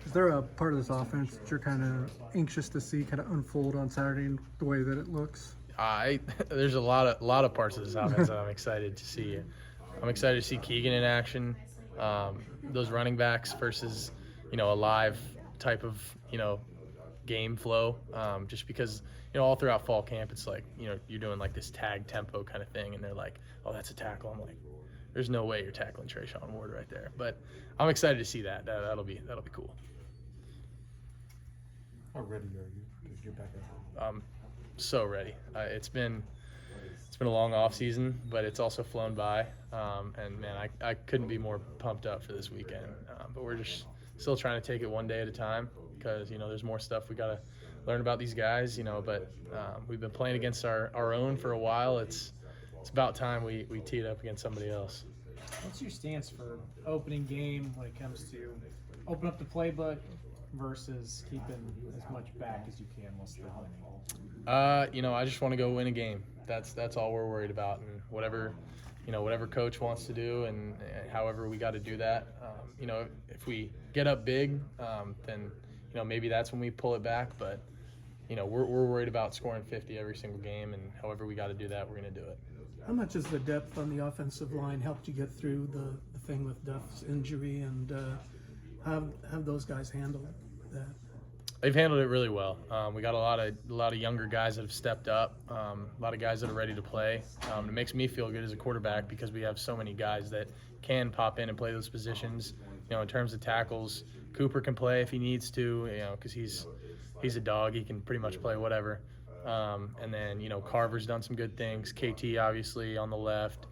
Is there a part of this offense that you're kind of anxious to see kind of unfold on Saturday and the way that it looks? There's a lot of parts of this offense that I'm excited to see. I'm excited to see Keegan in action. Those running backs versus, a live type of, game flow. Just because, all throughout fall camp, it's like, you're doing like this tag tempo kind of thing, and they're like, oh, that's a tackle. I'm like, there's no way you're tackling Trayshawn Ward right there. But I'm excited to see that. That'll be cool. How ready are you to get back out? So ready. It's been a long off season, but it's also flown by. And man, I couldn't be more pumped up for this weekend. But we're just still trying to take it one day at a time because there's more stuff we gotta learn about these guys. But we've been playing against our own for a while. It's about time we tee it up against somebody else. What's your stance for opening game when it comes to open up the playbook versus keeping as much back as you can while still winning? I just want to go win a game. That's all we're worried about, and whatever coach wants to do, and however we got to do that. If we get up big, then maybe that's when we pull it back. But we're worried about scoring 50 every single game, and however we got to do that, we're going to do it. How much has the depth on the offensive line helped you get through the thing with Duff's injury, and have those guys handled that? They've handled it really well. We got a lot of younger guys that have stepped up, a lot of guys that are ready to play. It makes me feel good as a quarterback because we have so many guys that can pop in and play those positions. In terms of tackles, Cooper can play if he needs to, because he's a dog. He can pretty much play whatever. And then, Carver's done some good things. KT, obviously, on the left.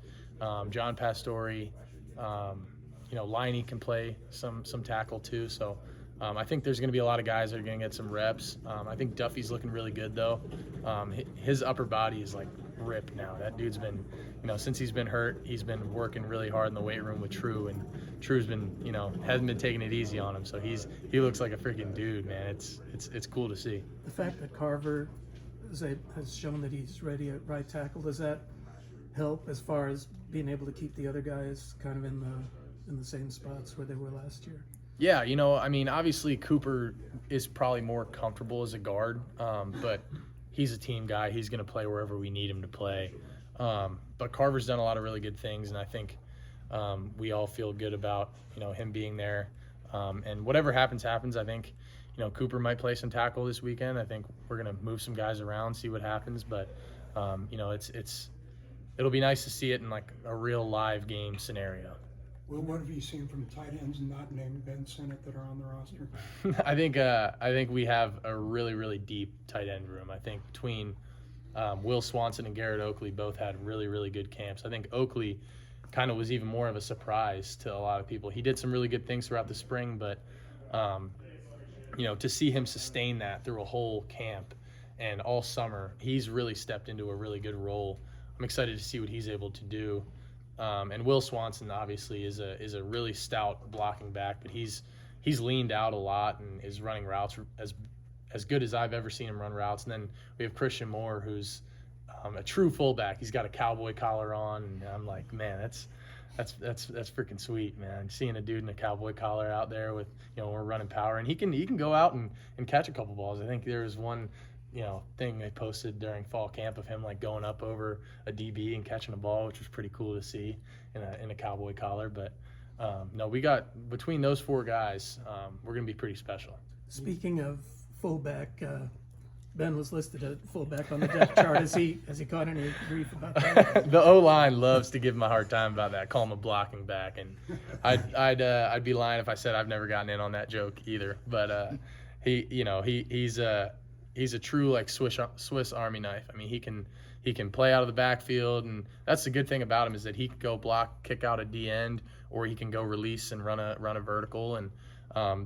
John Pastore. Liney can play some tackle, too. So I think there's going to be a lot of guys that are going to get some reps. I think Duffy's looking really good, though. His upper body is, ripped now. That dude's been, since he's been hurt, he's been working really hard in the weight room with True. And True's been, hasn't been taking it easy on him. So he looks like a freaking dude, man. It's cool to see. The fact that Carver has shown that he's ready at right tackle, does that help as far as being able to keep the other guys kind of in the same spots where they were last year? Yeah, obviously Cooper is probably more comfortable as a guard, but he's a team guy. He's going to play wherever we need him to play. But Carver's done a lot of really good things, and I think we all feel good about him being there. And whatever happens. I think Cooper might play some tackle this weekend. I think we're going to move some guys around, see what happens. But, it'll be nice to see it in a real live game scenario. Well, what have you seen from tight ends not named Ben Sinnott that are on the roster? I think we have a really, really deep tight end room. I think between Will Swanson and Garrett Oakley both had really, really good camps. I think Oakley kind of was even more of a surprise to a lot of people. He did some really good things throughout the spring, but to see him sustain that through a whole camp and all summer, he's really stepped into a really good role. I'm excited to see what he's able to do. And Will Swanson obviously is a really stout blocking back, but he's leaned out a lot and is running routes as good as I've ever seen him run routes. And then we have Christian Moore, who's a true fullback. He's got a cowboy collar on, and I'm like, man, that's freaking sweet, man. Seeing a dude in a cowboy collar out there with we're running power, and he can go out and catch a couple balls. I think there was one thing they posted during fall camp of him going up over a DB and catching a ball, which was pretty cool to see in a cowboy collar. But no, we got between those four guys, we're gonna be pretty special. Speaking of fullback, Ben was listed at fullback on the depth chart. Has he caught any grief about that? The O-line loves to give him a hard time about that. Call him a blocking back, and I'd be lying if I said I've never gotten in on that joke either. But he's a true Swiss Army knife. I mean, he can play out of the backfield, and that's the good thing about him is that he can go block, kick out a D end, or he can go release and run a vertical, and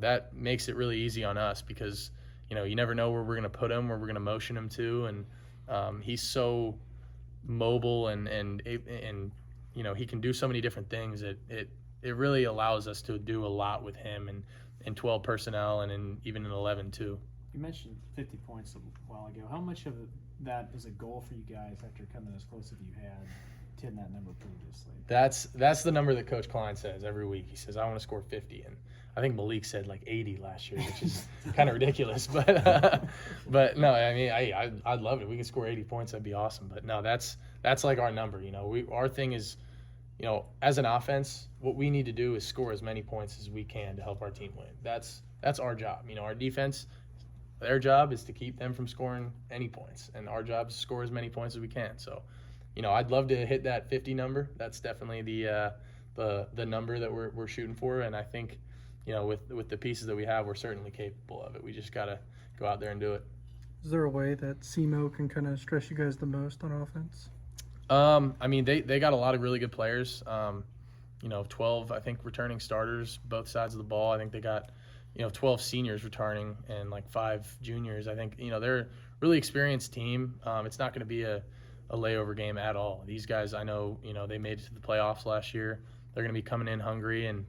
that makes it really easy on us because you never know where we're going to put him, where we're going to motion him to, and he's so mobile and he can do so many different things that it really allows us to do a lot with him and in 12 personnel and even in 11 too. You mentioned 50 points a while ago. How much of that is a goal for you guys after coming as close as you had to hitting that number previously? That's the number that Coach Klein says every week. He says, I want to score 50. And I think Malik said like 80 last year, which is kind of ridiculous. But no, I mean, I'd love it. We could score 80 points. That'd be awesome. But no, that's like our number. You know, our thing is, you know, as an offense, what we need to do is score as many points as we can to help our team win. That's our job. You know, our defense, their job is to keep them from scoring any points, and our job is to score as many points as we can. So, you know, I'd love to hit that 50 number. That's definitely the number that we're shooting for, and I think, you know, with the pieces that we have, we're certainly capable of it. We just gotta go out there and do it. Is there a way that SEMO can kind of stress you guys the most on offense? I mean, they got a lot of really good players. You know, 12, I think, returning starters, both sides of the ball. I think they got, you know, 12 seniors returning and like 5 juniors. I think, you know, they're a really experienced team. It's not going to be a layover game at all. These guys, I know, you know, they made it to the playoffs last year. They're going to be coming in hungry, and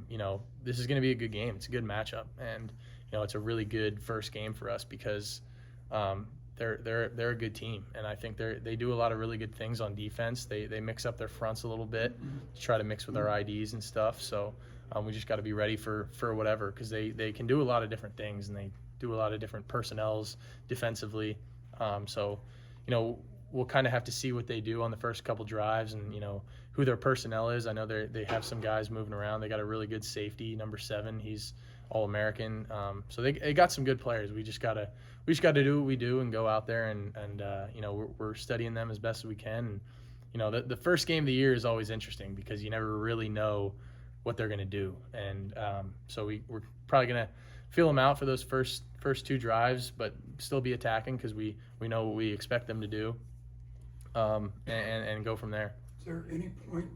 you know, this is going to be a good game. It's a good matchup, and you know, it's a really good first game for us because they're a good team, and I think they do a lot of really good things on defense. They mix up their fronts a little bit to try to mix with our IDs and stuff. So we just got to be ready for whatever, because they can do a lot of different things, and they do a lot of different personnels defensively. So you know, we'll kind of have to see what they do on the first couple drives, and you know, who their personnel is. I know they have some guys moving around. They got a really good safety, number 7. He's All-American. So they got some good players. We just gotta do what we do and go out there and you know, we're studying them as best as we can. And you know, the first game of the year is always interesting because you never really know what they're gonna do. And so we're probably gonna feel them out for those first 2 drives, but still be attacking because we know what we expect them to do, and go from there. Is there any point